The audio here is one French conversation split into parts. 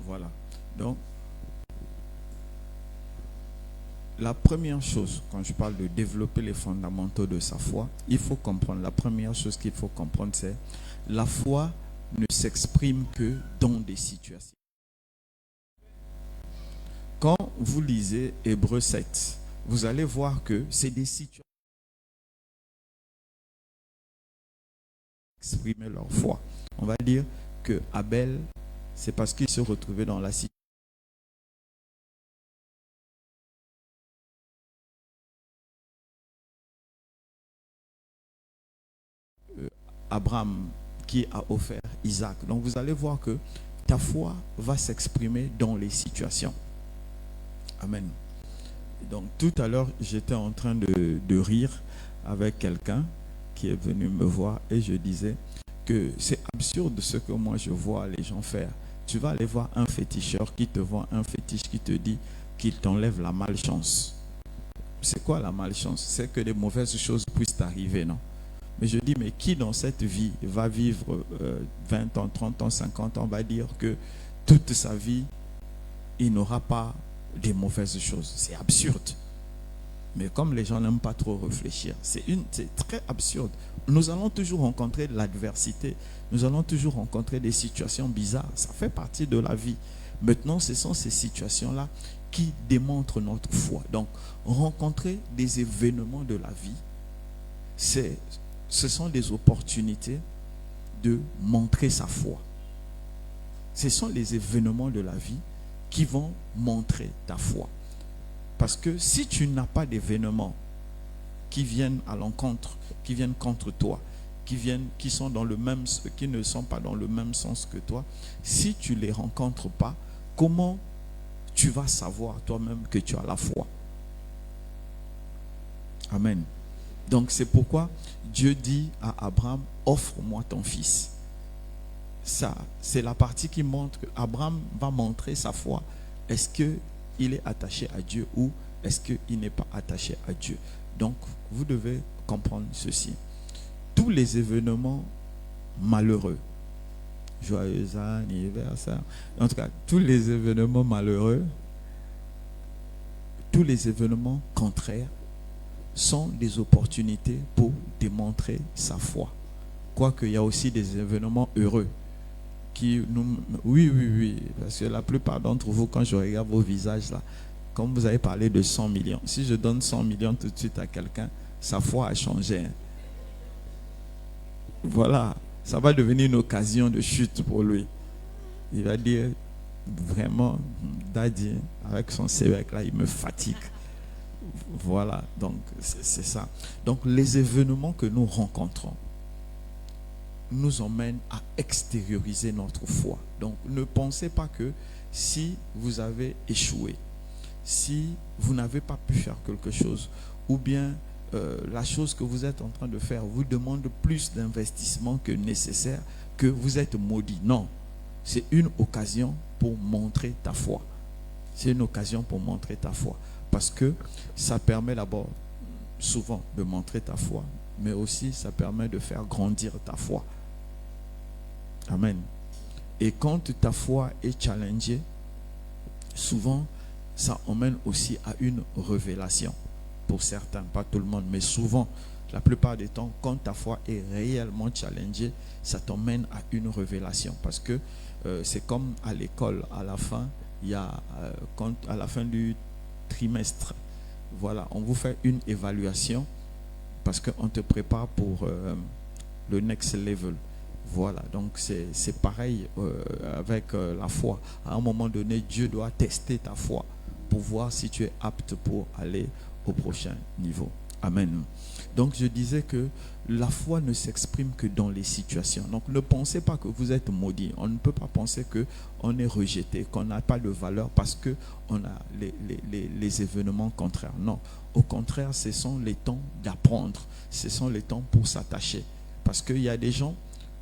Voilà. Donc, la première chose, quand je parle de développer les fondamentaux de sa foi, il faut comprendre, la première chose qu'il faut comprendre, c'est la foi ne s'exprime que dans des situations. Quand vous lisez Hébreux 7, vous allez voir que c'est des situations qui exprimer leur foi. On va dire que Abel, c'est parce qu'il se retrouvait dans la situation. Abraham qui a offert Isaac. Donc vous allez voir que ta foi va s'exprimer dans les situations. Amen. Donc tout à l'heure, j'étais en train de rire avec quelqu'un qui est venu me voir et je disais que c'est absurde ce que moi je vois les gens faire. Tu vas aller voir un féticheur qui te vend un fétiche qui te dit qu'il t'enlève la malchance. C'est quoi la malchance? C'est que des mauvaises choses puissent t'arriver, non? Mais je dis, mais qui dans cette vie va vivre 20 ans, 30 ans, 50 ans, va dire que toute sa vie, il n'aura pas des mauvaises choses? C'est absurde. Mais comme les gens n'aiment pas trop réfléchir, c'est très absurde. Nous allons toujours rencontrer l'adversité, nous allons toujours rencontrer des situations bizarres. Ça fait partie de la vie. Maintenant, ce sont ces situations-là qui démontrent notre foi. Donc, rencontrer des événements de la vie, ce sont des opportunités de montrer sa foi. Ce sont les événements de la vie qui vont montrer ta foi. Parce que si tu n'as pas d'événements qui viennent à l'encontre, qui viennent contre toi, qui ne sont pas dans le même sens que toi, si tu ne les rencontres pas, comment tu vas savoir toi-même que tu as la foi? Amen. Donc c'est pourquoi Dieu dit à Abraham, offre-moi ton fils. Ça, c'est la partie qui montre qu'Abraham va montrer sa foi. Est-ce qu'il est attaché à Dieu ou est-ce qu'il n'est pas attaché à Dieu? Donc, vous devez comprendre ceci. Tous les événements malheureux, joyeux anniversaire, en tout cas, tous les événements malheureux, tous les événements contraires, sont des opportunités pour démontrer sa foi. Quoique il y a aussi des événements heureux qui nous... Oui, parce que la plupart d'entre vous, quand je regarde vos visages là, comme vous avez parlé de 100 millions, si je donne 100 millions tout de suite à quelqu'un, sa foi a changé. Voilà, ça va devenir une occasion de chute pour lui. Il va dire, vraiment, Daddy, avec son CV là, il me fatigue. Voilà, donc c'est ça. Donc les événements que nous rencontrons nous emmènent à extérioriser notre foi. Donc ne pensez pas que si vous avez échoué, si vous n'avez pas pu faire quelque chose, ou bien la chose que vous êtes en train de faire vous demande plus d'investissement que nécessaire, que vous êtes maudit. Non, c'est une occasion pour montrer ta foi. C'est une occasion pour montrer ta foi. Parce que ça permet d'abord, souvent, de montrer ta foi, mais aussi ça permet de faire grandir ta foi. Amen. Et quand ta foi est challengée, souvent, ça emmène aussi à une révélation. Pour certains, pas tout le monde, mais souvent, la plupart du temps, quand ta foi est réellement challengée, ça t'emmène à une révélation. Parce que c'est comme à l'école, à la fin, il y a, à la fin du trimestre, voilà, on vous fait une évaluation parce qu'on te prépare pour le next level. Voilà, donc c'est pareil avec la foi. À un moment donné, Dieu doit tester ta foi pour voir si tu es apte pour aller au prochain niveau. Amen. Donc je disais que la foi ne s'exprime que dans les situations. Donc ne pensez pas que vous êtes maudit. On ne peut pas penser qu'on est rejeté, qu'on n'a pas de valeur parce qu'on a les événements contraires. Non, au contraire, ce sont les temps d'apprendre. Ce sont les temps pour s'attacher. Parce qu'il y a des gens,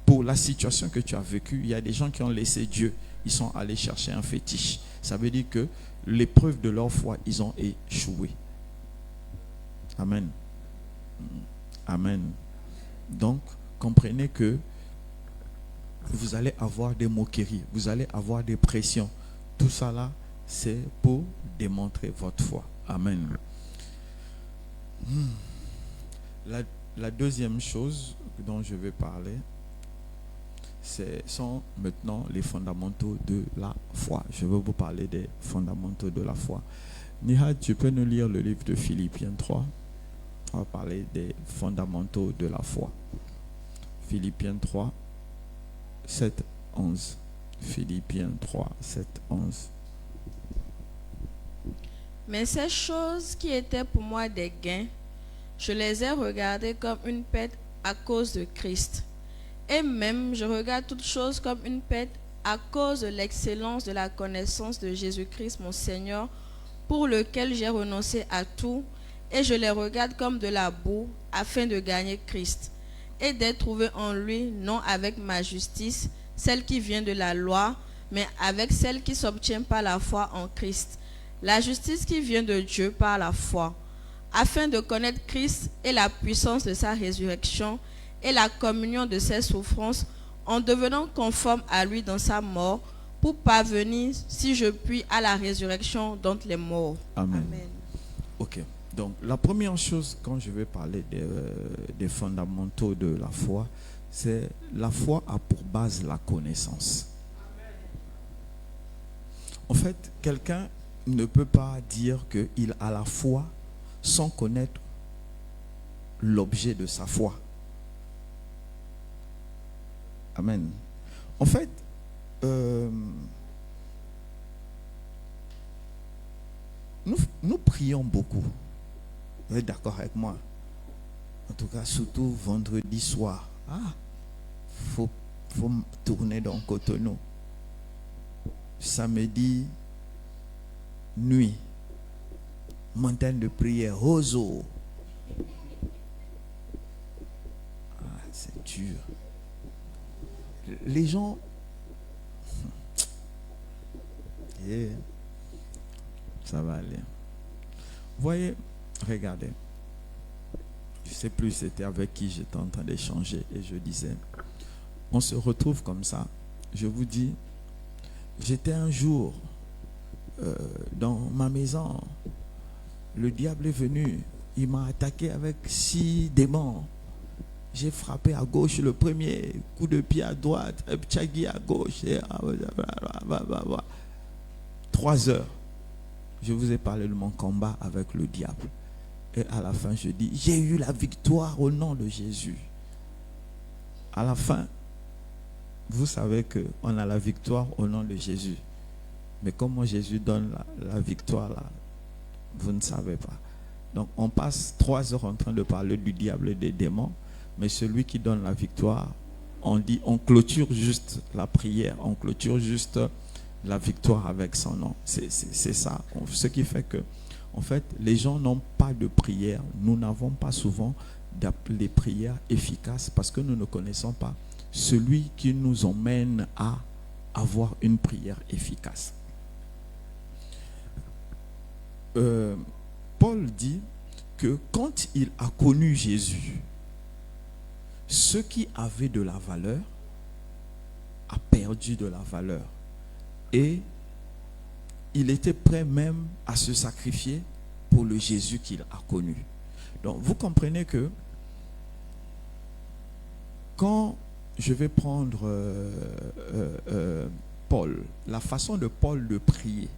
pour la situation que tu as vécue, il y a des gens qui ont laissé Dieu. Ils sont allés chercher un fétiche. Ça veut dire que l'épreuve de leur foi, ils ont échoué. Amen. Amen. Donc, comprenez que vous allez avoir des moqueries, vous allez avoir des pressions, Tout ça là, c'est pour démontrer votre foi. Amen. La deuxième chose dont je vais parler, sont maintenant les fondamentaux de la foi. Je veux vous parler des fondamentaux de la foi. Nihad, tu peux nous lire le livre de Philippiens 3. On va parler des fondamentaux de la foi. Philippiens 3, 7, 11. Philippiens 3, 7, 11. Mais ces choses qui étaient pour moi des gains, je les ai regardées comme une perte à cause de Christ. Et même, je regarde toutes choses comme une perte à cause de l'excellence de la connaissance de Jésus-Christ, mon Seigneur, pour lequel j'ai renoncé à tout, et je les regarde comme de la boue, afin de gagner Christ, et d'être trouvé en lui, non avec ma justice, celle qui vient de la loi, mais avec celle qui s'obtient par la foi en Christ, la justice qui vient de Dieu par la foi, afin de connaître Christ et la puissance de sa résurrection, et la communion de ses souffrances, en devenant conforme à lui dans sa mort, pour parvenir, si je puis, à la résurrection d'entre les morts. Amen. Amen. Ok. Donc, la première chose, quand je vais parler des fondamentaux de la foi, c'est la foi a pour base la connaissance. En fait, quelqu'un ne peut pas dire qu'il a la foi sans connaître l'objet de sa foi. Amen. En fait, nous prions beaucoup. Vous êtes d'accord avec moi? En tout cas, surtout vendredi soir. Faut tourner dans Cotonou. Samedi, nuit. Montagne de prière, Roseau. C'est dur. Les gens, ça va aller. Vous voyez, regardez. Je ne sais plus c'était avec qui j'étais en train d'échanger et je disais, on se retrouve comme ça. Je vous dis, j'étais un jour dans ma maison. Le diable est venu. Il m'a attaqué avec 6 démons. J'ai frappé à gauche le premier, coup de pied à droite, tchagui à gauche. 3 heures. Je vous ai parlé de mon combat avec le diable. Et à la fin, je dis, j'ai eu la victoire au nom de Jésus. À la fin, vous savez qu'on a la victoire au nom de Jésus. Mais comment Jésus donne la victoire là, vous ne savez pas. Donc on passe 3 heures en train de parler du diable et des démons. Mais celui qui donne la victoire, on clôture juste la prière, on clôture juste la victoire avec son nom. C'est ça. Ce qui fait que, en fait, les gens n'ont pas de prière. Nous n'avons pas souvent des prières efficaces parce que nous ne connaissons pas celui qui nous emmène à avoir une prière efficace. Paul dit que quand il a connu Jésus, ce qui avait de la valeur a perdu de la valeur. Et il était prêt même à se sacrifier pour le Jésus qu'il a connu. Donc vous comprenez que quand je vais prendre Paul, la façon de Paul de prier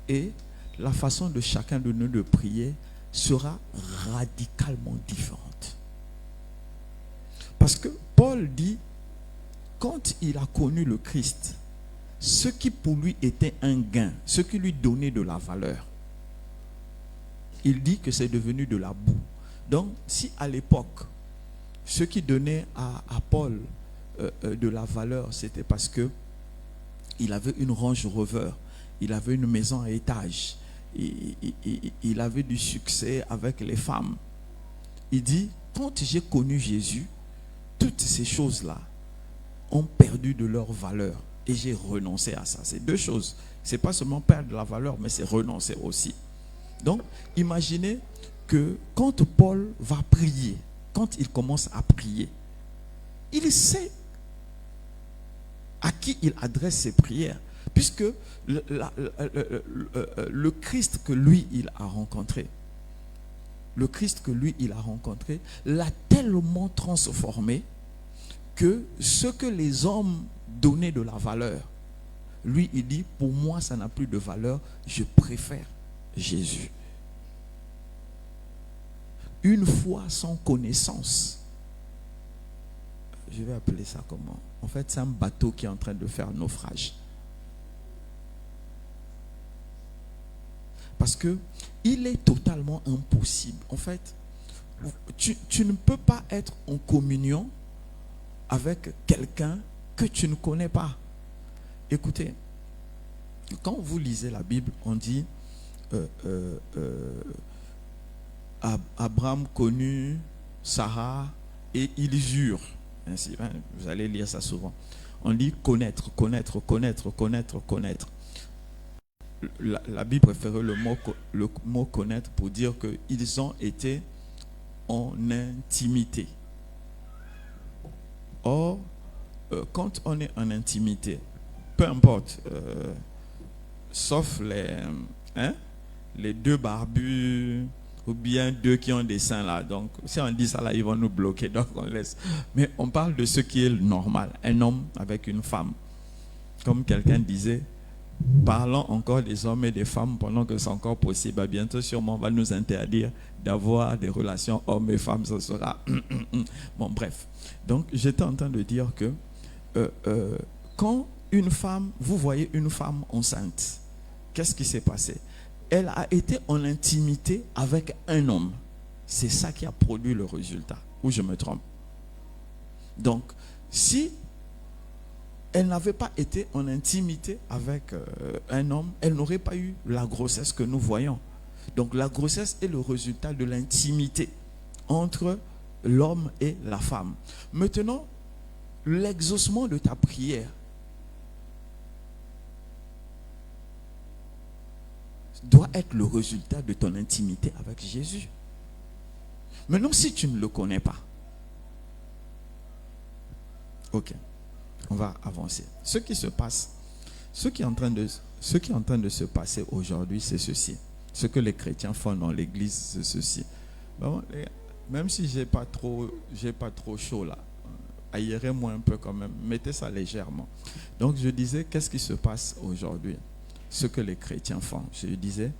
et la façon de chacun de nous de prier sera radicalement différente. Parce que Paul dit, quand il a connu le Christ, ce qui pour lui était un gain, ce qui lui donnait de la valeur, il dit que c'est devenu de la boue. Donc, si à l'époque, ce qui donnait à Paul de la valeur, c'était parce que il avait une Range Rover, il avait une maison à étage, il avait du succès avec les femmes. Il dit, quand j'ai connu Jésus, toutes ces choses-là ont perdu de leur valeur et j'ai renoncé à ça. C'est 2 choses. C'est pas seulement perdre de la valeur, mais c'est renoncer aussi. Donc, imaginez que quand Paul va prier, quand il commence à prier, il sait à qui il adresse ses prières. puisque le Christ que lui, il a rencontré, l'a tellement transformé que ce que les hommes donnaient de la valeur, lui, il dit, pour moi, ça n'a plus de valeur, je préfère Jésus. Une foi sans connaissance, je vais appeler ça comment? En fait, c'est un bateau qui est en train de faire naufrage. Parce que il est totalement impossible. En fait, tu ne peux pas être en communion avec quelqu'un que tu ne connais pas. Écoutez, quand vous lisez la Bible, on dit Abraham connut Sarah et il jure. Ainsi, hein, vous allez lire ça souvent. On dit connaître. La Bible préfère le mot connaître pour dire qu'ils ont été en intimité. Or, quand on est en intimité, peu importe, sauf les deux barbus ou bien deux qui ont des seins là. Donc, si on dit ça là, ils vont nous bloquer. Donc, on laisse. Mais on parle de ce qui est normal. Un homme avec une femme. Comme quelqu'un disait, parlons encore des hommes et des femmes pendant que c'est encore possible. Bientôt, sûrement, on va nous interdire d'avoir des relations hommes et femmes. Ce sera... Bon, bref. Donc, j'étais en train de dire que quand une femme, vous voyez une femme enceinte, qu'est-ce qui s'est passé? Elle a été en intimité avec un homme. C'est ça qui a produit le résultat. Ou je me trompe? Donc, si elle n'avait pas été en intimité avec un homme, elle n'aurait pas eu la grossesse que nous voyons. Donc, la grossesse est le résultat de l'intimité entre l'homme et la femme. Maintenant, l'exaucement de ta prière doit être le résultat de ton intimité avec Jésus. Maintenant, si tu ne le connais pas, ok, on va avancer. Ce qui se passe, ce qui est en train de se passer aujourd'hui, c'est ceci. Ce que les chrétiens font dans l'église, c'est ceci. Bon, même si j'ai pas trop chaud là, aérez-moi un peu quand même, mettez ça légèrement. Donc je disais, qu'est-ce qui se passe aujourd'hui? Ce que les chrétiens font. Je disais,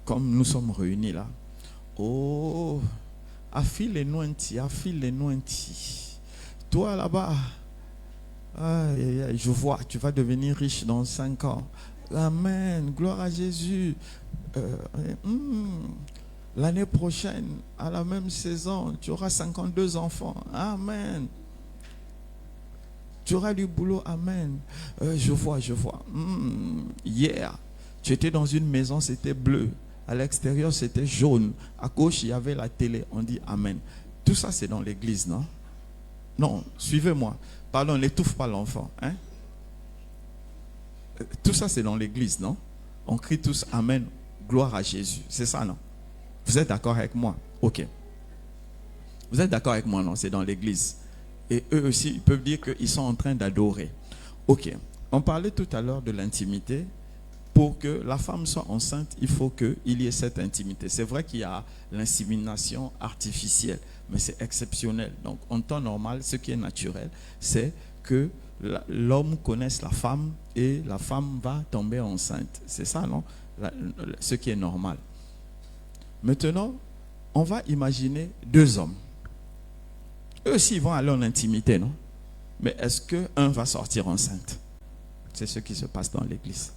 comme nous sommes réunis là, oh, affile nous un petit. Toi là-bas, je vois, tu vas devenir riche dans 5 ans. Amen, gloire à Jésus. L'année prochaine, à la même saison, tu auras 52 enfants. Amen. Tu auras du boulot, amen. Je vois. Hier, tu étais dans une maison, c'était bleu. À l'extérieur, c'était jaune. À gauche, il y avait la télé. On dit amen. Tout ça, c'est dans l'église, non? Non, suivez-moi. Pardon, n'étouffe pas l'enfant. Hein? Tout ça, c'est dans l'église, non? On crie tous amen, gloire à Jésus. C'est ça, non? Vous êtes d'accord avec moi? Ok. Vous êtes d'accord avec moi, non? C'est dans l'église. Et eux aussi, ils peuvent dire qu'ils sont en train d'adorer. Ok. On parlait tout à l'heure de l'intimité. Pour que la femme soit enceinte, il faut qu'il y ait cette intimité. C'est vrai qu'il y a l'insémination artificielle, mais c'est exceptionnel. Donc, en temps normal, ce qui est naturel, c'est que l'homme connaisse la femme et la femme va tomber enceinte. C'est ça, non? Ce qui est normal. Maintenant, on va imaginer 2 hommes. Eux aussi, ils vont aller en intimité, non? Mais est-ce qu'un va sortir enceinte? C'est ce qui se passe dans l'église.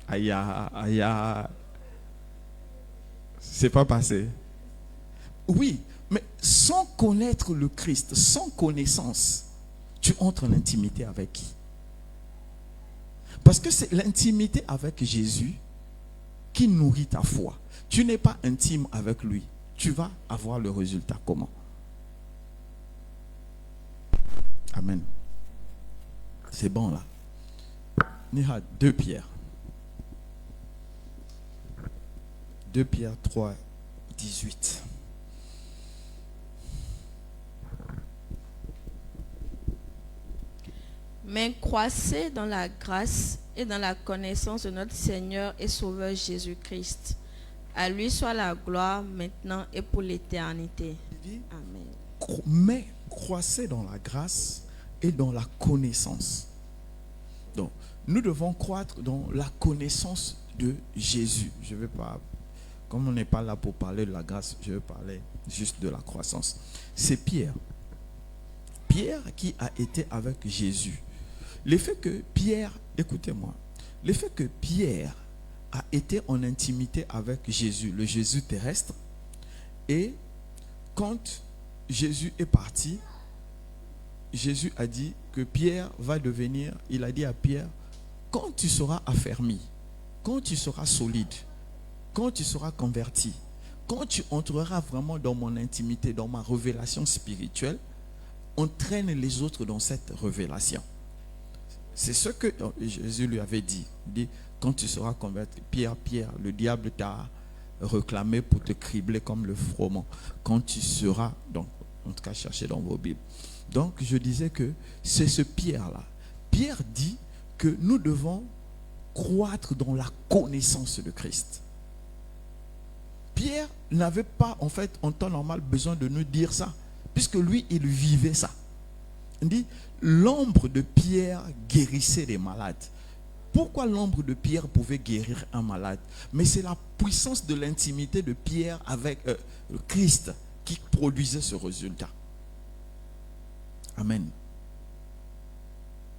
Aïe, c'est pas passé. Oui, mais sans connaître le Christ, sans connaissance, tu entres en intimité avec qui? Parce que c'est l'intimité avec Jésus qui nourrit ta foi. Tu n'es pas intime avec lui. Tu vas avoir le résultat comment? Amen. C'est bon là. Niha, 2 Pierre. 2 Pierre 3, 18. mais croissez dans la grâce et dans la connaissance de notre Seigneur et Sauveur Jésus-Christ. À lui soit la gloire maintenant et pour l'éternité. Amen. Mais croissez dans la grâce et dans la connaissance. Donc, nous devons croître dans la connaissance de Jésus. Je ne vais pas, comme on n'est pas là pour parler de la grâce, je vais parler juste de la croissance. C'est Pierre. Pierre qui a été avec Jésus. Le fait que Pierre, écoutez-moi, le fait que Pierre a été en intimité avec Jésus, le Jésus terrestre, et quand Jésus est parti, Jésus a dit que Pierre va devenir, il a dit à Pierre, quand tu seras affermi, quand tu seras solide, quand tu seras converti, quand tu entreras vraiment dans mon intimité, dans ma révélation spirituelle, entraîne les autres dans cette révélation. C'est ce que Jésus lui avait dit. Il dit, quand tu seras converti, Pierre, le diable t'a réclamé pour te cribler comme le froment. Quand tu seras, donc, en tout cas, cherchez dans vos Bibles. Donc, je disais que c'est ce Pierre-là. Pierre dit que nous devons croître dans la connaissance de Christ. Pierre n'avait pas, en fait, en temps normal, besoin de nous dire ça, puisque lui, il vivait ça. Il dit, l'ombre de Pierre guérissait les malades. Pourquoi l'ombre de Pierre pouvait guérir un malade? Mais c'est la puissance de l'intimité de Pierre avec le Christ qui produisait ce résultat. Amen.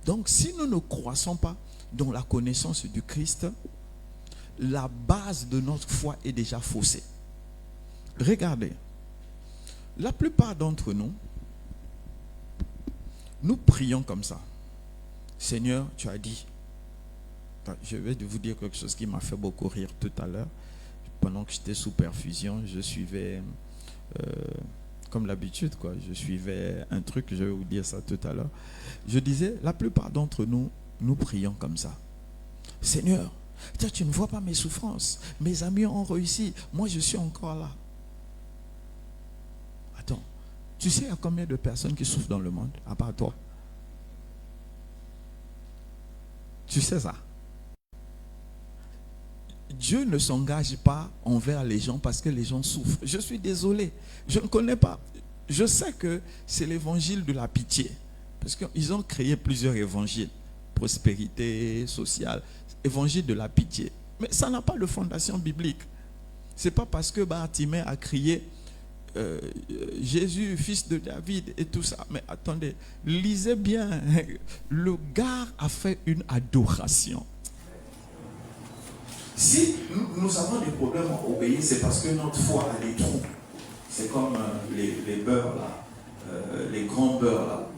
Donc, si nous ne croissons pas dans la connaissance du Christ, la base de notre foi est déjà faussée. Regardez, la plupart d'entre nous, nous prions comme ça. Seigneur, tu as dit. Je vais vous dire quelque chose qui m'a fait beaucoup rire tout à l'heure. Pendant que j'étais sous perfusion, je suivais, comme l'habitude, quoi. Je suivais un truc, je vais vous dire ça tout à l'heure. Je disais, la plupart d'entre nous, nous prions comme ça. Seigneur, tu ne vois pas mes souffrances. Mes amis ont réussi. Moi, je suis encore là. Attends, tu sais il y a combien de personnes qui souffrent dans le monde, à part toi? Tu sais ça? Dieu ne s'engage pas envers les gens parce que les gens souffrent. Je suis désolé, je ne connais pas. Je sais que c'est l'évangile de la pitié. Parce qu'ils ont créé plusieurs évangiles. Prospérité sociale, évangile de la pitié. Mais ça n'a pas de fondation biblique. Ce n'est pas parce que Bartimée a crié Jésus, fils de David et tout ça. Mais attendez, lisez bien. Le gars a fait une adoration. Si nous avons des problèmes à obéir, c'est parce que notre foi a des trous. C'est comme les beurres là, les grands beurres là,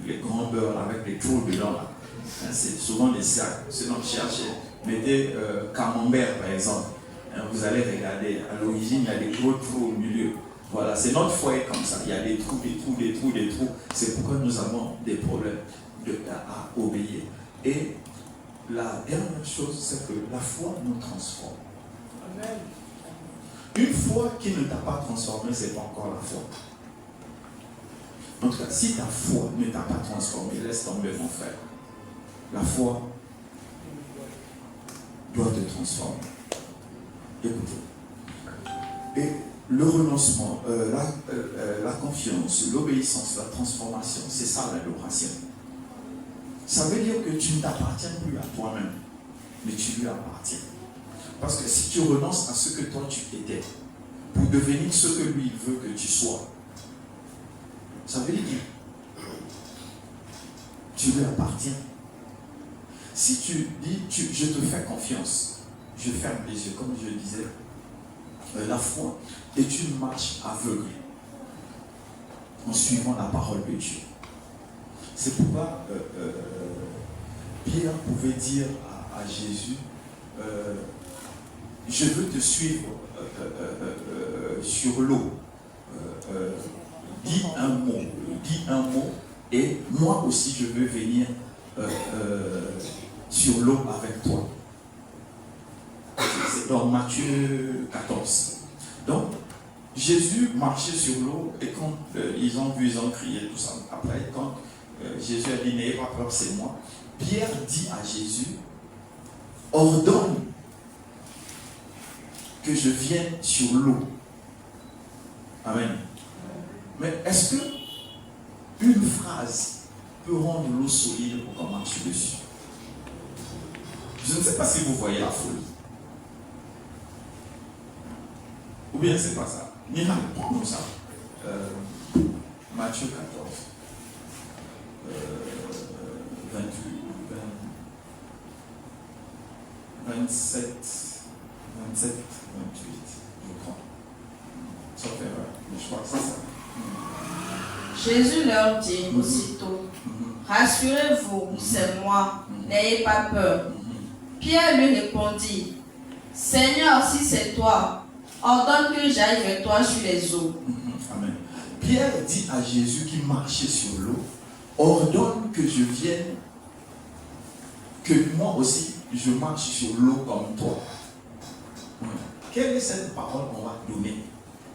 les grands beurres là, avec les trous dedans là. C'est souvent des sacs. Sinon, cherchez, mettez camembert par exemple. Vous allez regarder, à l'origine, il y a des gros trous au milieu. Voilà, c'est notre foi est comme ça. Il y a des trous, des trous, des trous, des trous. C'est pourquoi nous avons des problèmes à obéir. Et la dernière chose, c'est que la foi nous transforme. Amen. Une foi qui ne t'a pas transformé, ce n'est pas encore la foi. En tout cas, si ta foi ne t'a pas transformé, laisse tomber mon frère. La foi doit te transformer. Écoutez. Et le renoncement, la confiance, l'obéissance, la transformation, c'est ça l'adoration. Ça veut dire que tu ne t'appartiens plus à toi-même, mais tu lui appartiens. Parce que si tu renonces à ce que toi tu étais, pour devenir ce que lui veut que tu sois, ça veut dire que tu lui appartiens. Si tu dis, je te fais confiance, je ferme les yeux, comme je disais, la foi est une marche aveugle en suivant la parole de Dieu. C'est pourquoi Pierre pouvait dire à Jésus, je veux te suivre sur l'eau. Dis un mot, et moi aussi je veux venir sur l'eau avec toi. C'est dans Matthieu 14. Donc, Jésus marchait sur l'eau et quand ils ont vu, ils ont crié tout ça. Après, quand Jésus a dit, n'ayez pas peur, c'est moi. Pierre dit à Jésus, ordonne que je vienne sur l'eau. Amen. Mais est-ce que une phrase peut rendre l'eau solide pour qu'on marche dessus? Je ne sais pas si vous voyez la folie. Ou bien c'est pas ça. Nina, prends-nous ça. Matthieu 14. 28, 27, 28, je crois. Ça fait mais je crois que c'est ça. Jésus leur dit aussitôt, rassurez-vous, c'est moi, n'ayez pas peur. Pierre lui répondit, Seigneur, si c'est toi, ordonne que j'aille vers toi sur les eaux. Amen. Pierre dit à Jésus qui marchait sur l'eau, ordonne que je vienne, que moi aussi je marche sur l'eau comme toi. Quelle est cette parole qu'on va donner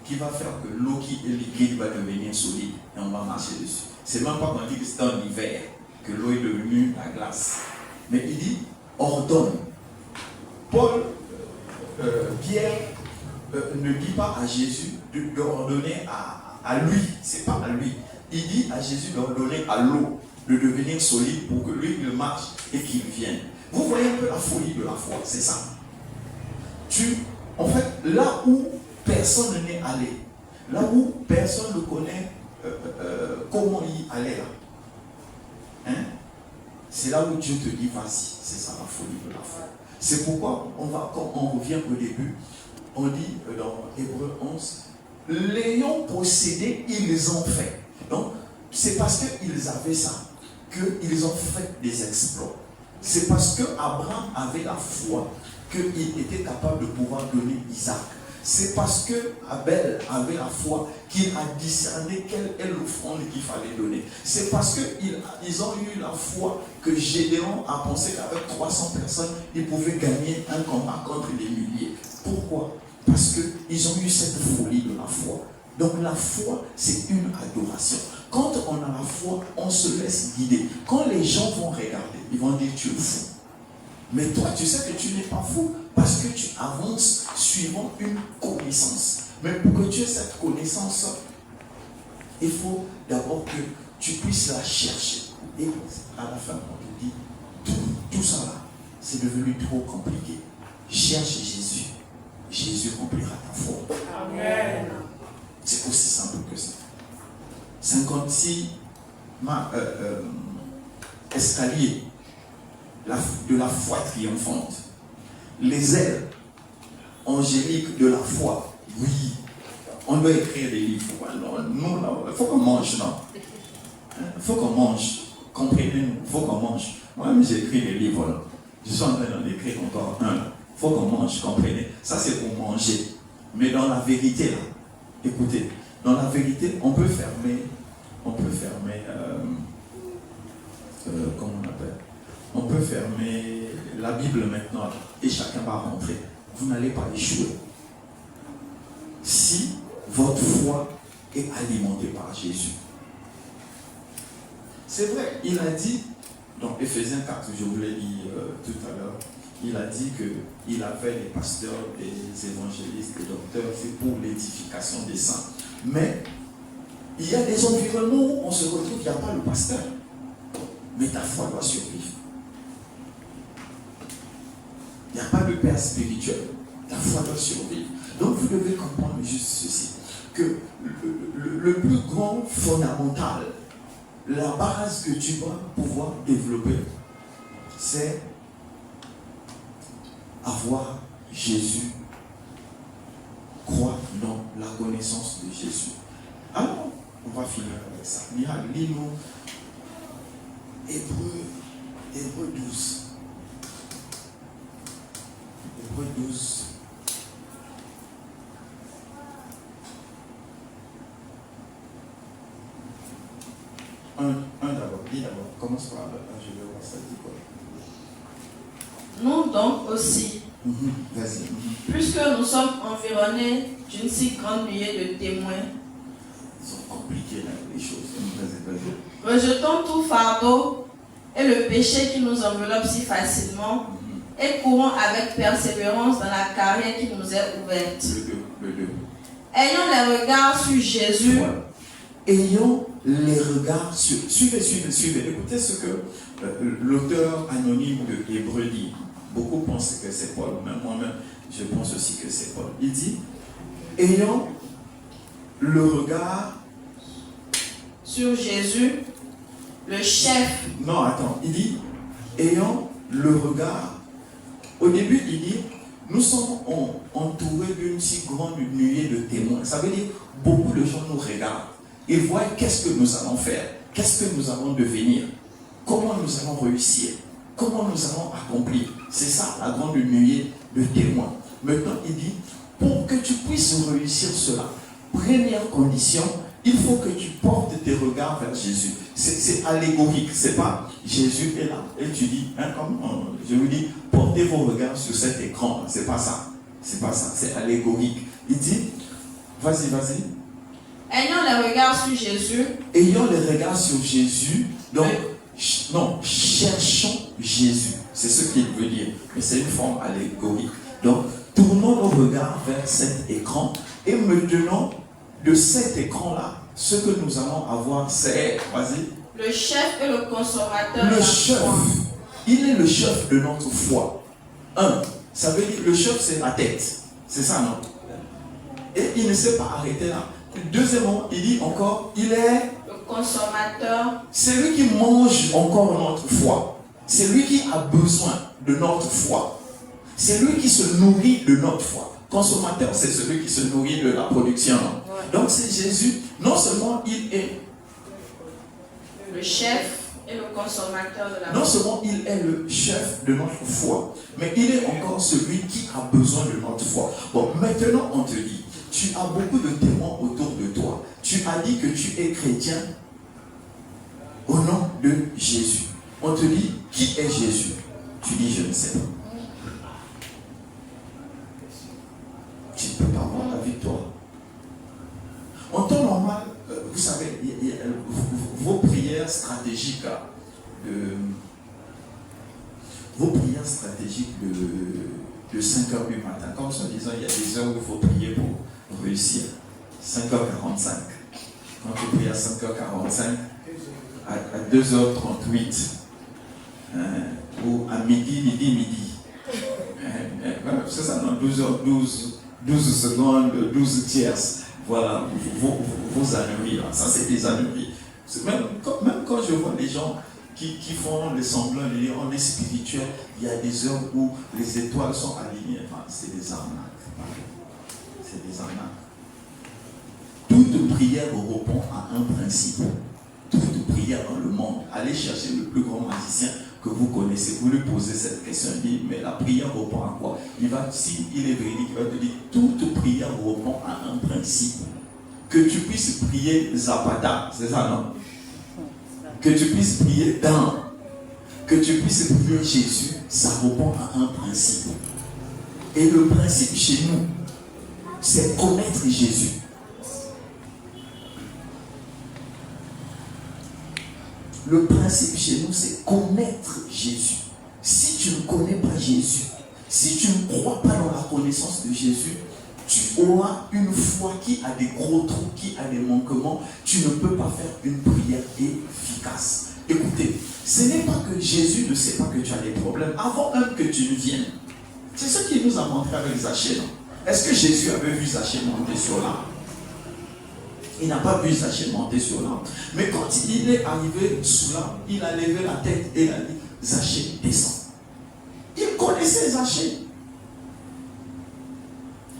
qui va faire que l'eau qui est liquide va devenir solide et on va marcher dessus? C'est même pas qu'on dit que c'est en hiver que l'eau est devenue la glace. Mais il dit ordonne. Pierre ne dit pas à Jésus de ordonner à lui, c'est pas à lui. Il dit à Jésus d'ordonner à l'eau de devenir solide pour que lui il marche et qu'il vienne. Vous voyez un peu la folie de la foi, c'est ça. En fait, là où personne n'est allé, là où personne ne connaît comment y aller là, hein? C'est là où Dieu te dit vas-y, c'est ça la folie de la foi. C'est pourquoi quand on revient au début, on dit dans Hébreux 11, l'ayant possédé, ils ont fait. Donc, c'est parce qu'ils avaient ça qu'ils ont fait des exploits. C'est parce qu'Abraham avait la foi qu'il était capable de pouvoir donner Isaac. C'est parce que Abel avait la foi qu'il a discerné quelle est l'offrande qu'il fallait donner. C'est parce qu'ils ont eu la foi que Gédéon a pensé qu'avec 300 personnes, ils pouvaient gagner un combat contre des milliers. Pourquoi? Parce qu'ils ont eu cette folie de la foi. Donc la foi, c'est une adoration. Quand on a la foi, on se laisse guider. Quand les gens vont regarder, ils vont dire tu es fou. Mais toi, tu sais que tu n'es pas fou parce que tu avances suivant une connaissance. Mais pour que tu aies cette connaissance, il faut d'abord que tu puisses la chercher. Et à la fin, on te dit, tout ça là, c'est devenu trop compliqué. Cherche Jésus. Jésus remplira ta foi. Amen. C'est aussi simple que ça. 56 escaliers de la foi triomphante. Les ailes angéliques de la foi. Oui. On doit écrire des livres. Nous, il faut qu'on mange, non? Il faut qu'on mange. Comprenez-nous. Il faut qu'on mange. Moi-même, j'écris des livres. Là. Je suis en train d'en écrire encore un. Il faut qu'on mange, comprenez? Ça, c'est pour manger. Mais dans la vérité, là, écoutez, dans la vérité, on peut fermer, comment on appelle? On peut fermer la Bible maintenant et chacun va rentrer. Vous n'allez pas échouer. Si votre foi est alimentée par Jésus. C'est vrai, il a dit, dans Ephésiens 4, je vous l'ai dit tout à l'heure, il a dit qu'il avait des pasteurs, des évangélistes, des docteurs, c'est pour l'édification des saints. Mais il y a des environnements où on se retrouve, il n'y a pas le pasteur. Mais ta foi doit survivre. Il n'y a pas de père spirituel. Ta foi doit survivre. Donc vous devez comprendre juste ceci, que le plus grand fondamental, la base que tu vas pouvoir développer, c'est avoir Jésus, croire dans la connaissance de Jésus. Alors, on va finir avec ça. Lis-nous Hébreux 12. Hébreux 12. Un d'abord. Dis d'abord. Commence par là. Je vais voir ça dit quoi. Nous donc aussi, Vas-y. puisque nous sommes environnés d'une si grande nuée de témoins, sont compliquées là, les choses. Rejetons tout fardeau et le péché qui nous enveloppe si facilement et courons avec persévérance dans la carrière qui nous est ouverte. Le 2. Ayons les regards sur Jésus. Voilà. Ayons les regards sur... Suivez. Écoutez ce que l'auteur anonyme de Hébreux dit. Beaucoup pensent que c'est Paul, mais moi-même, je pense aussi que c'est Paul. Il dit, ayons le regard sur Jésus, le chef. Non, attends, il dit, ayons le regard. Au début, il dit, nous sommes entourés d'une si grande nuée de témoins. Ça veut dire, beaucoup de gens nous regardent. Ils voient qu'est-ce que nous allons faire, qu'est-ce que nous allons devenir, comment nous allons réussir, comment nous allons accomplir. C'est ça, la grande nuée de témoins. Maintenant, il dit, pour que tu puisses réussir cela, première condition, il faut que tu portes tes regards vers Jésus. C'est allégorique, c'est pas Jésus est là. Et tu dis, comme je vous dis, portez vos regards sur cet écran. C'est pas ça. C'est pas ça, c'est allégorique. Il dit, vas-y. Ayons les regards sur Jésus. Ayons les regards sur Jésus. Donc, non, cherchons Jésus. C'est ce qu'il veut dire. Mais c'est une forme allégorique. Donc, tournons nos regards vers cet écran. Et maintenant, de cet écran-là, ce que nous allons avoir, c'est, vas-y. Le chef et le consommateur. Le chef, il est le chef de notre foi. Ça veut dire, le chef, c'est la tête. C'est ça, non? Et il ne s'est pas arrêté là. Deuxièmement, il dit encore, il est le consommateur. C'est lui qui mange encore notre foi. C'est lui qui a besoin de notre foi. C'est lui qui se nourrit de notre foi. Consommateur, c'est celui qui se nourrit de la production. Ouais. Donc c'est Jésus. Non seulement il est le chef et le consommateur de la foi. Non seulement il est le chef de notre foi, mais il est encore celui qui a besoin de notre foi. Bon, maintenant on te dit, tu as beaucoup de témoins autour de toi. Tu as dit que tu es chrétien au nom de Jésus. On te dit, qui est Jésus? Tu dis, je ne sais pas. Tu ne peux pas avoir la victoire. En temps normal, vous savez, vos prières stratégiques de 5 heures du matin, comme ça disant, il y a des heures où il faut prier pour réussir. 5h45. Quand tu pries à 5h45, à 2h38, ou à midi. C'est ça, non, 12 secondes, 12 tierces. Voilà, vos âneries. Ça, c'est des âneries. Même quand je vois les gens qui font les semblants de dire on est spirituel, il y a des heures où les étoiles sont alignées. C'est des arnaques. C'est des arnaques. Toute prière répond à un principe. Toute prière dans le monde. Allez chercher le plus grand magicien que vous connaissez. Vous lui posez cette question. Il dit, mais la prière répond à quoi? Il va, si il est véridique, il va te dire, toute prière répond à un principe. Que tu puisses prier Zapata, c'est ça, non? Que tu puisses prier Dan, que tu puisses prier Jésus, ça répond à un principe. Et le principe chez nous, c'est connaître Jésus. Le principe chez nous, c'est connaître Jésus. Si tu ne connais pas Jésus, si tu ne crois pas dans la connaissance de Jésus, tu auras une foi qui a des gros trous, qui a des manquements. Tu ne peux pas faire une prière efficace. Écoutez, ce n'est pas que Jésus ne sait pas que tu as des problèmes. Avant même que tu ne viennes, c'est ce qu'il nous a montré avec Zachée. Est-ce que Jésus avait vu Zachée monter sur l'arbre? Il n'a pas vu Zachée monter sur l'arbre. Mais quand il est arrivé sous l'arbre, il a levé la tête et il a dit, Zachée, descends. Il connaissait Zachée.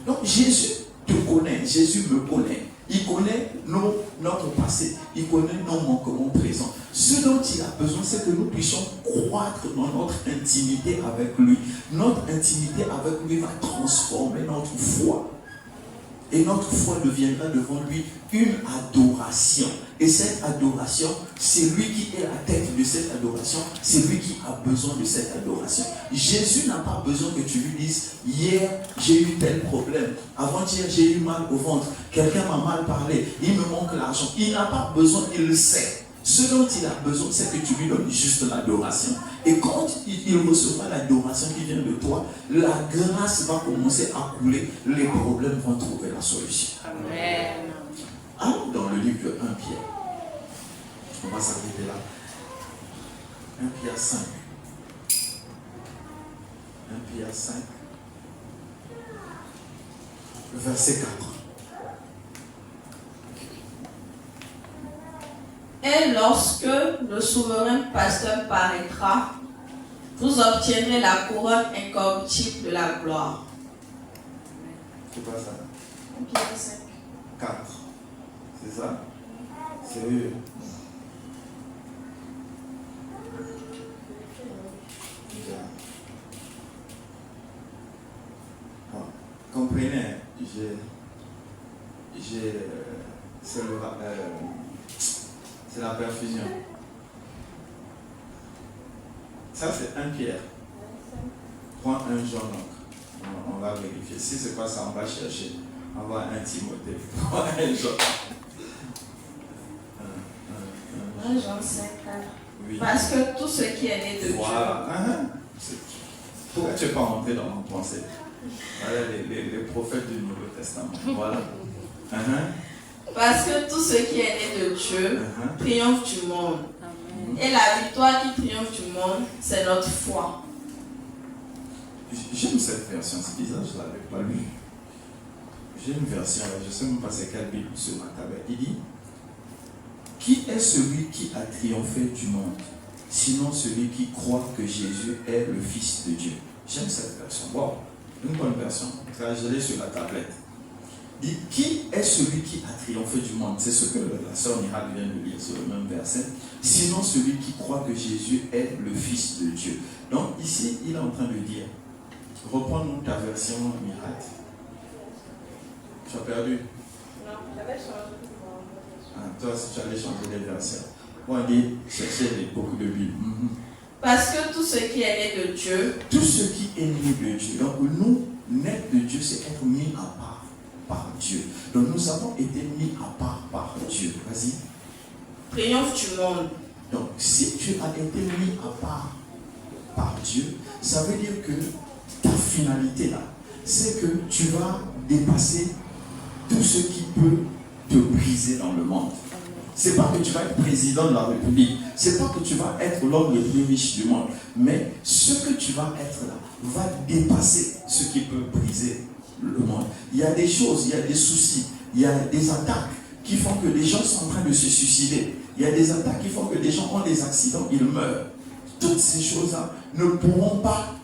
Donc Jésus te connaît, Jésus me connaît. Il connaît notre passé, il connaît nos manquements présents. Ce dont il a besoin, c'est que nous puissions croître dans notre intimité avec lui. Notre intimité avec lui va transformer notre foi. Et notre foi deviendra devant lui une adoration. Et cette adoration, c'est lui qui est la tête de cette adoration. C'est lui qui a besoin de cette adoration. Jésus n'a pas besoin que tu lui dises, hier j'ai eu tel problème. Avant-hier j'ai eu mal au ventre. Quelqu'un m'a mal parlé. Il me manque l'argent. Il n'a pas besoin, il le sait. Ce dont il a besoin, c'est que tu lui donnes juste l'adoration. Et quand il recevra l'adoration qui vient de toi, la grâce va commencer à couler, les problèmes vont trouver la solution. Amen. Allons dans le livre de 1 Pierre. On va s'arrêter là. 1 Pierre 5. 1 Pierre 5. Verset 4. Et lorsque le souverain pasteur paraîtra, vous obtiendrez la couronne incorruptible de la gloire. C'est pas ça? 1 Pierre 5. 4. C'est ça? Sérieux? Bon, comprenez, c'est la perfusion. Ça, c'est 1 Pierre. Prends un jaune. On va vérifier. Si c'est pas ça, on va chercher. On va 1 Timothée. Prends un jaune. 1 Jean 5. Oui. Parce que tout ce qui est né de Voilà. Pourquoi tu n'es pas rentré dans mon pensée? Voilà les prophètes du Nouveau Testament. Voilà. Parce que tout ce qui est né de Dieu triomphe du monde. Et la victoire qui triomphe du monde, c'est notre foi. J'aime cette version, c'est bizarre, je ne l'avais pas lu. J'ai une version, je ne sais même pas c'est quelle Bible sur ma table. Il dit, qui est celui qui a triomphé du monde, sinon celui qui croit que Jésus est le Fils de Dieu? J'aime cette version. Wow, une bonne version. Je l'ai sur la tablette. Il dit, qui est celui qui a triomphé du monde? C'est ce que la sœur Miracle vient de lire sur le même verset. Sinon celui qui croit que Jésus est le Fils de Dieu. Donc ici, il est en train de dire, reprends-nous ta version Miracle. Tu as perdu? Non, j'avais changé. Toi, si tu allais changer les versions. Bon, on dit, cherchez beaucoup de Bibles. Parce que tout ce qui est né de Dieu, tout ce qui est né de Dieu. Donc nous, naître de Dieu, c'est être mis à part par Dieu. Donc nous avons été mis à part par Dieu. Vas-y. triomphe du monde. Donc si tu as été mis à part par Dieu, ça veut dire que ta finalité là, c'est que tu vas dépasser tout ce qui peut te briser dans le monde. C'est pas que tu vas être président de la République, c'est pas que tu vas être l'homme le plus riche du monde, mais ce que tu vas être là va dépasser ce qui peut briser le monde. Il y a des choses, il y a des soucis, il y a des attaques qui font que les gens sont en train de se suicider. Il y a des attaques qui font que les gens ont des accidents, ils meurent. Toutes ces choses-là ne pourront pas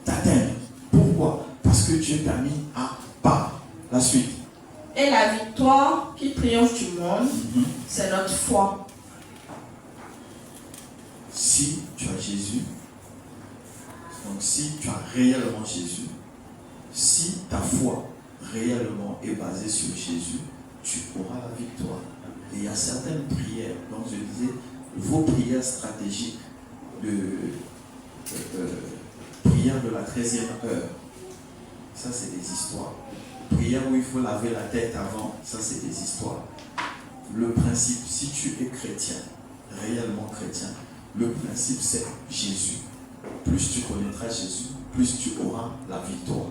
t'atteindre. Pourquoi? Parce que Dieu t'a mis à part. La suite. Et la victoire qui triomphe du monde, c'est notre foi. Si tu as Jésus, donc si tu as réellement Jésus, si ta foi réellement est basée sur Jésus, tu auras la victoire. Et il y a certaines prières, donc je disais, vos prières stratégiques prières de la 13e heure, ça c'est des histoires. Prière où il faut laver la tête avant, ça c'est des histoires. Le principe, si tu es chrétien, réellement chrétien, le principe c'est Jésus. Plus tu connaîtras Jésus, plus tu auras la victoire.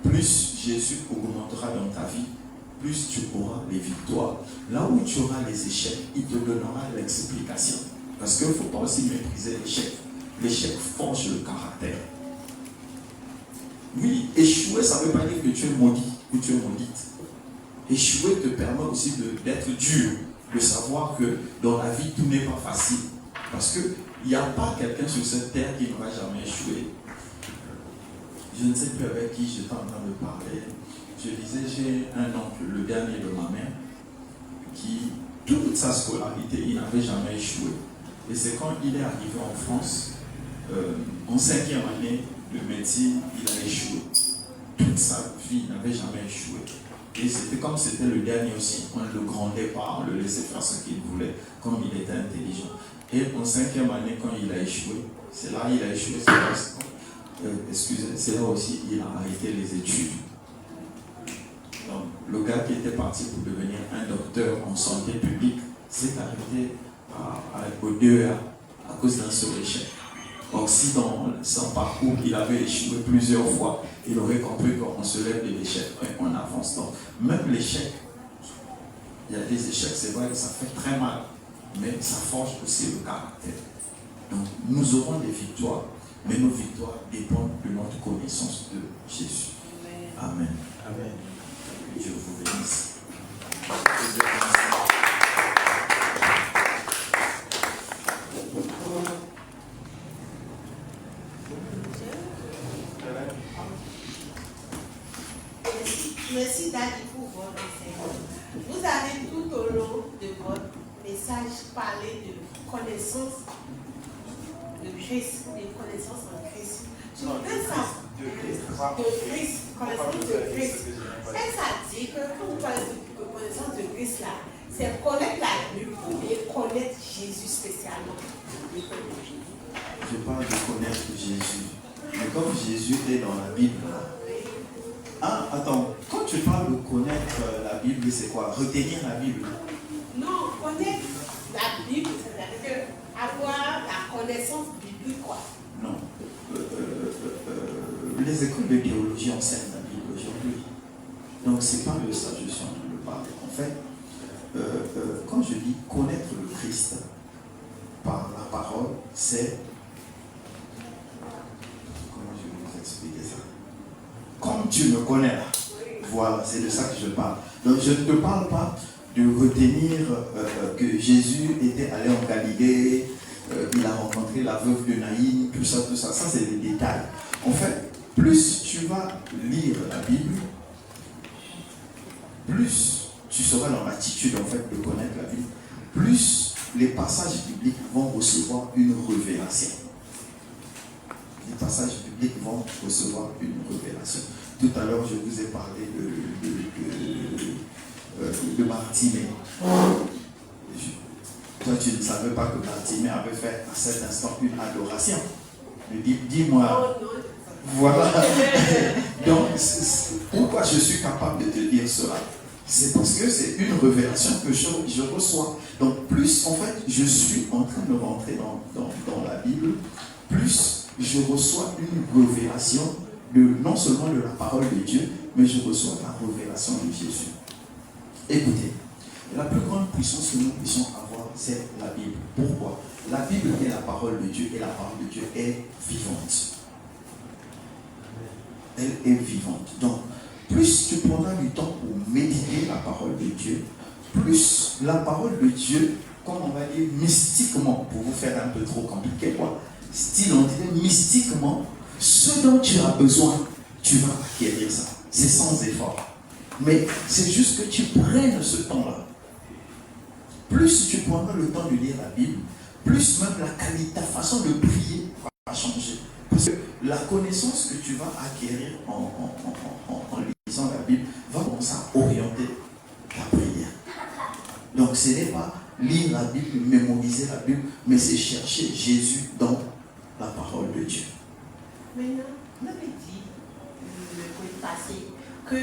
Plus Jésus augmentera dans ta vie, plus tu auras les victoires. Là où tu auras les échecs, il te donnera l'explication. Parce qu'il ne faut pas aussi mépriser l'échec. L'échec forge le caractère. Oui, échouer, ça ne veut pas dire que tu es maudit ou tu es maudite. Échouer te permet aussi d'être dur, de savoir que dans la vie, tout n'est pas facile. Parce qu'il n'y a pas quelqu'un sur cette terre qui ne va jamais échouer. Je ne sais plus avec qui j'étais en train de parler. Je disais, j'ai un oncle, le dernier de ma mère, qui, toute sa scolarité, il n'avait jamais échoué. Et c'est quand il est arrivé en France, en 5e année de médecine, il a échoué. Toute sa vie, il n'avait jamais échoué. Et c'était comme c'était le dernier aussi. On ne le grondait pas, on le laissait faire ce qu'il voulait, comme il était intelligent. Et en 5e année, quand il a échoué, c'est là il a échoué, c'est là aussi il a arrêté les études. Donc, le gars qui était parti pour devenir un docteur en santé publique s'est arrêté au DEA à cause d'un seul échec. Donc, si dans son parcours il avait échoué plusieurs fois, il aurait compris qu'on se lève de l'échec et on avance. Donc, même l'échec, il y a des échecs, c'est vrai que ça fait très mal, mais ça forge aussi le caractère. Donc, nous aurons des victoires, mais nos victoires dépendent de notre connaissance de Jésus. Amen. Amen. Que Dieu vous bénisse. Merci Daddy pour votre enseignement. Vous avez tout au long de votre message parlé de connaissance de Christ, de connaissance en Christ. Je voudrais savoir de Christ, connaissance de Christ. Est-ce que ça dit que quand vous parlez de connaissance de Christ là, c'est connaître la Bible ou bien connaître Jésus spécialement? Je parle de connaître Jésus. Mais comme Jésus est dans la Bible, ah, attends, quand tu parles de connaître la Bible, c'est quoi? Retenir la Bible? Non, connaître la Bible, c'est-à-dire avoir la connaissance biblique, quoi. Non. Les écoles de théologie enseignent la Bible aujourd'hui. Donc, c'est pas de ça que je suis en train de parler. En fait, quand je dis connaître le Christ par la parole, c'est... Comment je vais vous expliquer ça? Comme tu me connais là, voilà, c'est de ça que je parle. Donc je ne te parle pas de retenir que Jésus était allé en Galilée, il a rencontré la veuve de Naïm, tout ça, ça c'est des détails. En fait, plus tu vas lire la Bible, plus tu seras dans l'attitude en fait de connaître la Bible, plus les passages bibliques vont recevoir une révélation. Les passages bibliques vont recevoir une révélation. Tout à l'heure, je vous ai parlé de Bartimée. Toi, tu ne savais pas que Bartimée avait fait à cet instant une adoration. Dis-moi. Voilà. Donc, pourquoi je suis capable de te dire cela? C'est parce que c'est une révélation que je reçois. Donc, plus, en fait, je suis en train de rentrer dans la Bible, plus je reçois une révélation non seulement de la parole de Dieu, mais je reçois la révélation de Jésus. Écoutez, la plus grande puissance que nous puissions avoir, c'est la Bible. Pourquoi? La Bible est la parole de Dieu et la parole de Dieu est vivante. Elle est vivante. Donc, plus tu prendras du temps pour méditer la parole de Dieu, plus la parole de Dieu, comme on va dire mystiquement, pour vous faire un peu trop compliqué, quoi, style on dirait mystiquement, ce dont tu as besoin, tu vas acquérir ça. C'est sans effort. Mais c'est juste que tu prennes ce temps-là. Plus tu prendras le temps de lire la Bible, plus même la qualité, ta façon de prier va changer. Parce que la connaissance que tu vas acquérir en lisant la Bible va commencer à orienter ta prière. Donc ce n'est pas lire la Bible, mémoriser la Bible, mais c'est chercher Jésus dans la parole de Dieu. Maintenant, on avait dit le passé que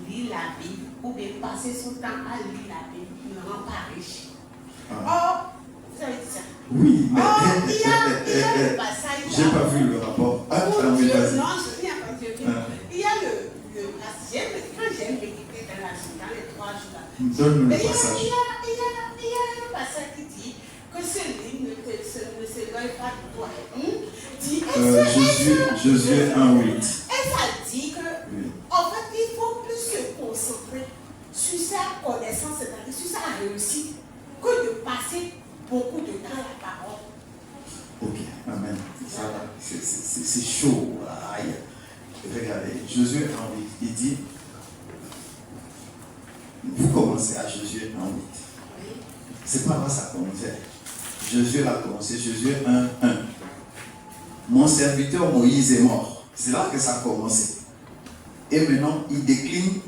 lire la Bible ou bien passer son temps à lire la Bible ne rend pas riche. Or, vous avez dit ça? Oui, mais il y a le passage. J'ai pas vu le rapport. Il y a le passage. Quand j'aime méditer dans les 3 jours là. Donne-nous le passage. Il y a un passage qui dit que ce livre ne s'éloigne pas de toi. Josué 1:8. Et ça dit que, en fait, il faut plus se concentrer sur sa connaissance, c'est-à-dire sur sa réussite, que de passer beaucoup de temps à la parole. Ok, amen. Ça, c'est chaud. Aïe. Regardez, Josué 1:8, il dit, vous commencez à Josué 1:8. C'est pas là ça a commencé. Josué a commencé, Josué 1:1. Mon serviteur Moïse est mort. C'est là que ça a commencé. Et maintenant, il décline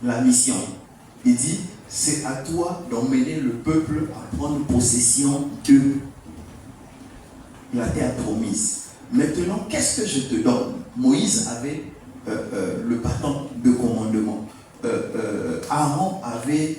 la mission. Il dit, c'est à toi d'emmener le peuple à prendre possession de la terre promise. Maintenant, qu'est-ce que je te donne? Moïse avait le bâton de commandement. Aaron avait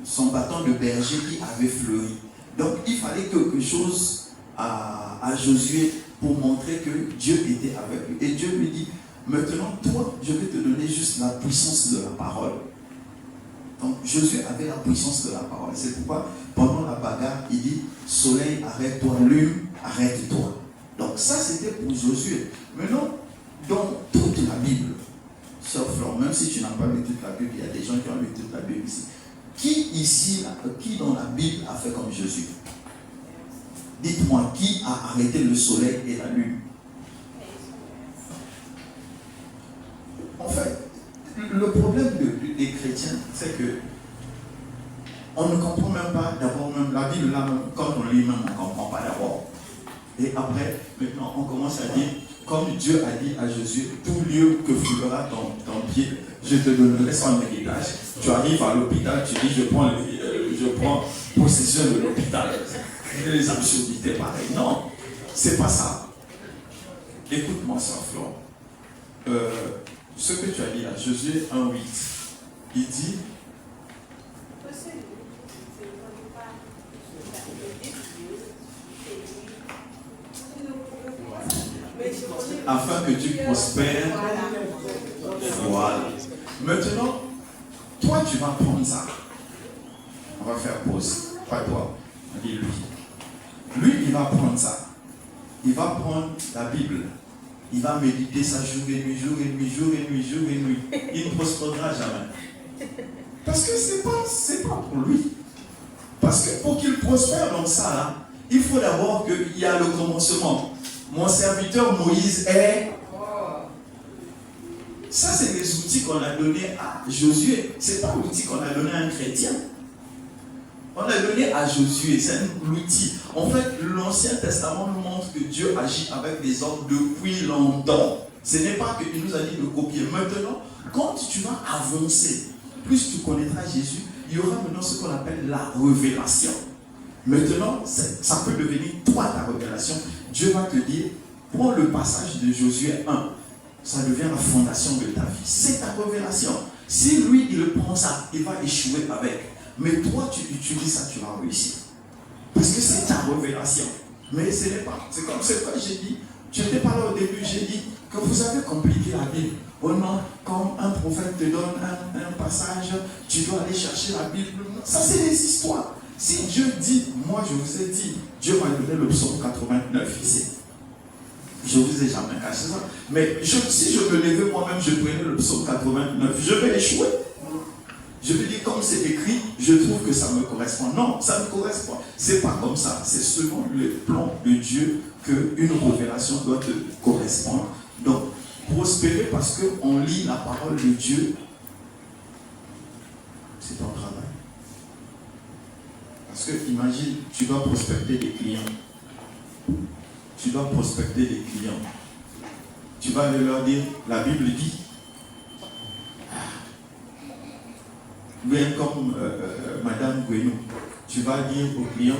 son bâton de berger qui avait fleuri. Donc, il fallait quelque chose à Josué pour montrer que Dieu était avec lui. Et Dieu lui dit, maintenant, toi, je vais te donner juste la puissance de la parole. Donc, Josué avait la puissance de la parole. C'est pourquoi, pendant la bagarre, il dit, soleil, arrête-toi, lune, arrête-toi. Donc, ça, c'était pour Josué. Maintenant, dans toute la Bible, sauf Flore, même si tu n'as pas lu toute la Bible, il y a des gens qui ont lu toute la Bible ici. Qui ici, qui dans la Bible a fait comme Josué? Dites-moi, qui a arrêté le soleil et la lune? En fait, le problème des chrétiens, c'est que on ne comprend même pas d'abord, même la Bible, là, quand on lit même, on ne comprend pas d'abord. Et après, maintenant, on commence à dire, comme Dieu a dit à Jésus, tout lieu que foulera ton pied, je te donnerai son héritage. Tu arrives à l'hôpital, tu dis, je prends possession de l'hôpital. Les absurdités pareilles. Non, c'est pas ça. Écoute-moi ça, Flore. Ce que tu as dit là, Josué 1,8, il dit, afin que tu prospères. Voilà. Maintenant, toi tu vas prendre ça. On va faire pause. Pas toi. On dit lui. Lui, il va prendre ça. Il va prendre la Bible. Il va méditer ça jour et nuit, jour et nuit, jour et nuit, jour et nuit. Il ne prospérera jamais. Parce que c'est pas pour lui. Parce que pour qu'il prospère dans ça, là, il faut d'abord qu'il y a le commencement. Mon serviteur Moïse est... Ça, c'est les outils qu'on a donnés à Josué. Ce n'est pas l'outil qu'on a donné à un chrétien. On a donné à Josué, c'est l'outil. En fait, l'Ancien Testament nous montre que Dieu agit avec des hommes depuis longtemps. Ce n'est pas qu'il nous a dit de copier. Maintenant, quand tu vas avancer, plus tu connaîtras Jésus, il y aura maintenant ce qu'on appelle la révélation. Maintenant, ça peut devenir toi ta révélation. Dieu va te dire, prends le passage de Josué 1. Ça devient la fondation de ta vie. C'est ta révélation. Si lui, il prend ça, il va échouer avec. Mais toi, tu utilises ça, tu vas réussir. Parce que c'est ta révélation. Mais ce n'est pas. C'est comme ce que j'ai dit. Je n'étais pas là au début, j'ai dit que vous avez compliqué la Bible. Oh non, quand un prophète te donne un passage, tu dois aller chercher la Bible. Ça, c'est des histoires. Si Dieu dit, moi je vous ai dit, Dieu m'a donné le psaume 89 ici. Je ne vous ai jamais caché ça. Mais si je me levais moi-même, je prenais le psaume 89, je vais échouer. Je vais dire, comme c'est écrit, je trouve que ça me correspond. Non, ça ne correspond pas. C'est pas comme ça. C'est selon le plan de Dieu qu'une révélation doit te correspondre. Donc, prospérer parce qu'on lit la parole de Dieu, c'est ton travail. Parce que, imagine, tu dois prospecter des clients. Tu dois prospecter des clients. Tu vas leur dire, la Bible dit, bien comme Madame Gouenou, tu vas dire aux clients,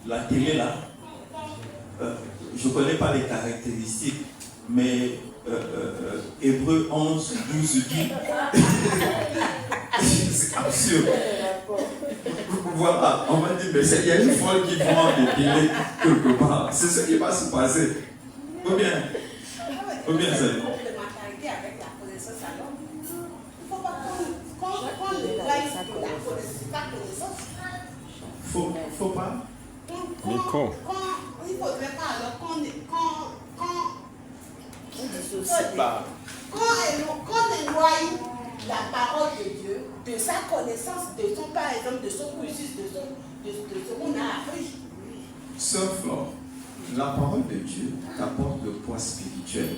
la télé là, je ne connais pas les caractéristiques, mais Hébreux 11, 12 dit, c'est absurde. Voilà, on va dire, mais il y a une folle qui vend des télés quelque part. C'est ce qui va se passer. Ou bien c'est... Faut pas. Il ne faudrait pas alors qu'on éloigne la parole de Dieu de sa connaissance, de son, par exemple, de son cursus, de ce qu'on a appris. Sauf Flore, la parole de Dieu t'apporte le poids spirituel.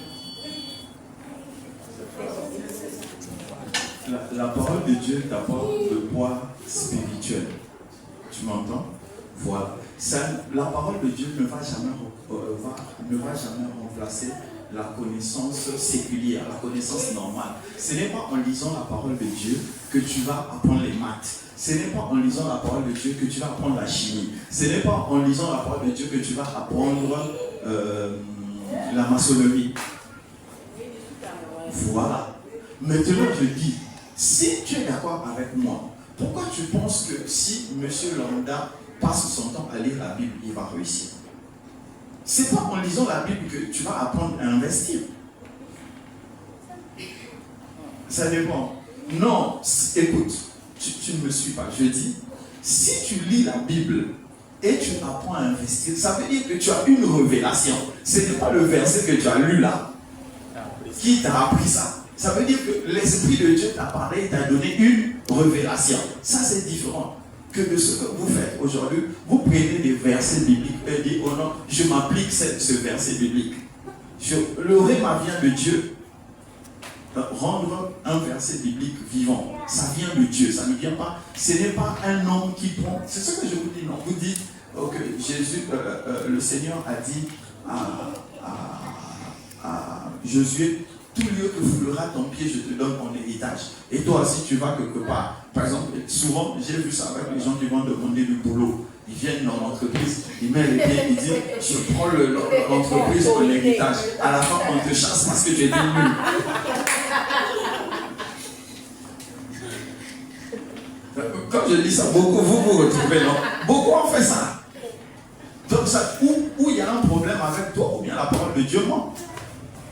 La parole de Dieu t'apporte le poids spirituel. Tu m'entends? Voilà. La parole de Dieu ne va jamais remplacer la connaissance séculière, la connaissance normale. Ce n'est pas en lisant la parole de Dieu que tu vas apprendre les maths. Ce n'est pas en lisant la parole de Dieu que tu vas apprendre la chimie. Ce n'est pas en lisant la parole de Dieu que tu vas apprendre la maçonnerie. Voilà. Maintenant, je dis, si tu es d'accord avec moi, pourquoi tu penses que si M. Lambda passe son temps à lire la Bible, il va réussir? C'est pas en lisant la Bible que tu vas apprendre à investir. Ça dépend. Non, écoute, tu ne me suis pas. Je dis, si tu lis la Bible et tu apprends à investir, ça veut dire que tu as une révélation. Ce n'est pas le verset que tu as lu là qui t'a appris ça. Ça veut dire que l'Esprit de Dieu t'a parlé et t'a donné une révélation. Ça, c'est différent que de ce que vous faites aujourd'hui. Vous prenez des versets bibliques et dites, oh non, je m'applique ce verset biblique. Le réma vient de Dieu. Rendre un verset biblique vivant, ça vient de Dieu, ça ne vient pas, ce n'est pas un homme qui prend, c'est ce que je vous dis, non, vous dites que Jésus, le Seigneur a dit à Josué, tout lieu que foulera ton pied, je te donne mon héritage. Et toi, si tu vas quelque part, par exemple, souvent, j'ai vu ça avec les gens qui vont demander du boulot. Ils viennent dans l'entreprise, ils mettent les pieds, ils disent, je prends l'entreprise pour l'héritage. À la fin, on te chasse parce que tu es nul. Quand je dis ça, beaucoup, vous retrouvez, non? Beaucoup ont fait ça. Donc, ça, où il y a un problème avec toi, ou bien la parole de Dieu ment.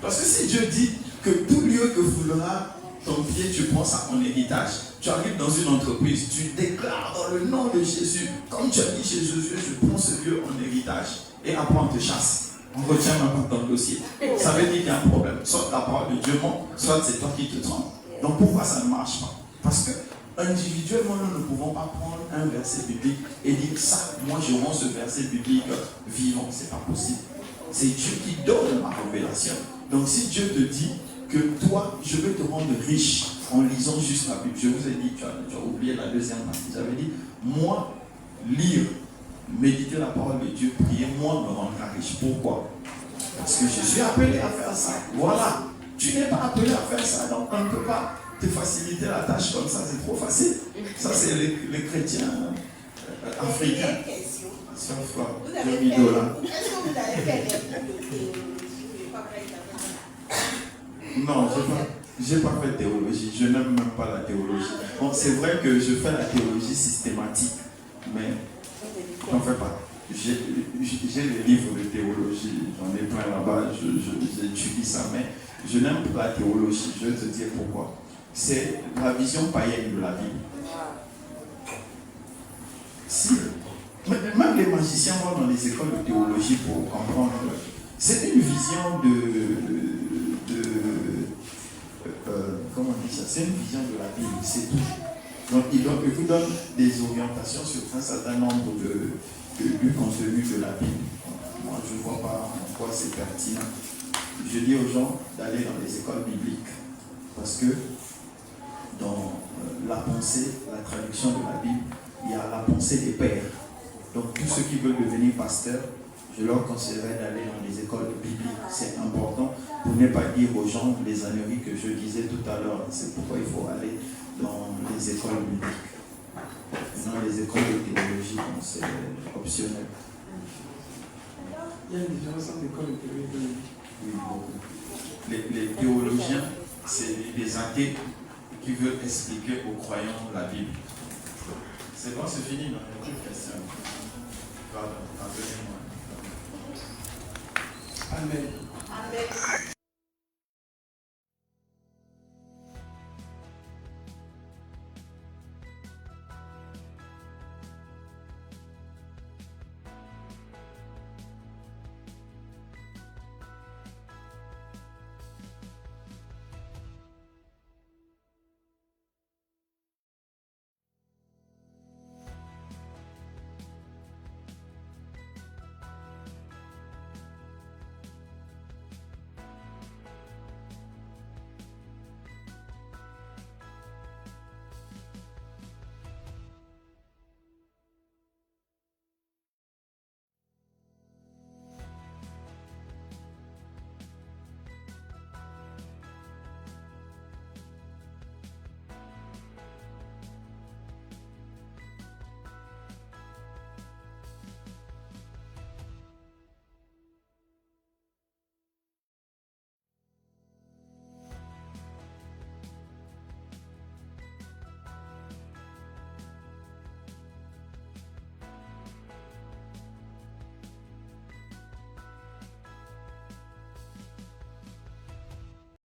Parce que si Dieu dit que tout lieu que foulera ton pied, tu prends ça en héritage. Tu arrives dans une entreprise, tu déclares dans le nom de Jésus, comme tu as dit chez Jésus, je prends ce lieu en héritage. Et après, on te chasse. On retient même pas ton dossier. Ça veut dire qu'il y a un problème. Soit la parole de Dieu ment, soit c'est toi qui te trompes. Donc, pourquoi ça ne marche pas? Parce que individuellement, nous ne pouvons pas prendre un verset biblique et dire ça, moi je rends ce verset biblique vivant. C'est pas possible. C'est Dieu qui donne la révélation. Donc si Dieu te dit que toi, je vais te rendre riche en lisant juste la Bible, je vous ai dit, tu as oublié la deuxième partie. J'avais dit, moi, lire, méditer la parole de Dieu, prier, moi me rendra riche. Pourquoi? Parce que je suis appelé à faire ça. Voilà. Tu n'es pas appelé à faire ça, donc on ne peut pas te faciliter la tâche comme ça, c'est trop facile. Ça, c'est les chrétiens africains. Est-ce que vous avez fait des cours de théologie? Non, je n'ai pas fait de théologie. Je n'aime même pas la théologie. Bon, c'est vrai que je fais la théologie systématique, mais je n'en fais pas. J'ai les livres de théologie, j'en ai plein là-bas, j'étudie ça, mais je n'aime pas la théologie. Je vais te dire pourquoi. C'est la vision païenne de la Bible. Si, même les magiciens vont dans les écoles de théologie pour comprendre. C'est une vision comment on dit ça? C'est une vision de la Bible, c'est tout. Donc il vous donne des orientations sur un certain nombre du contenu de la Bible. Moi je ne vois pas en quoi c'est pertinent. Je dis aux gens d'aller dans les écoles bibliques parce que dans la pensée, la traduction de la Bible, il y a la pensée des pères. Donc tous ceux qui veulent devenir pasteurs, je leur conseillerais d'aller dans les écoles bibliques. C'est important pour ne pas dire aux gens les âneries que je disais tout à l'heure. C'est pourquoi il faut aller dans les écoles bibliques. Dans les écoles de théologie, c'est optionnel. Il y a une différence entre l'école de théologie. Oui, beaucoup. Les théologiens, c'est des athées qui veulent expliquer aux croyants la Bible. C'est bon, c'est fini, non? Il y a plus de questions. Pardon, appelez-moi. Amen. Amen.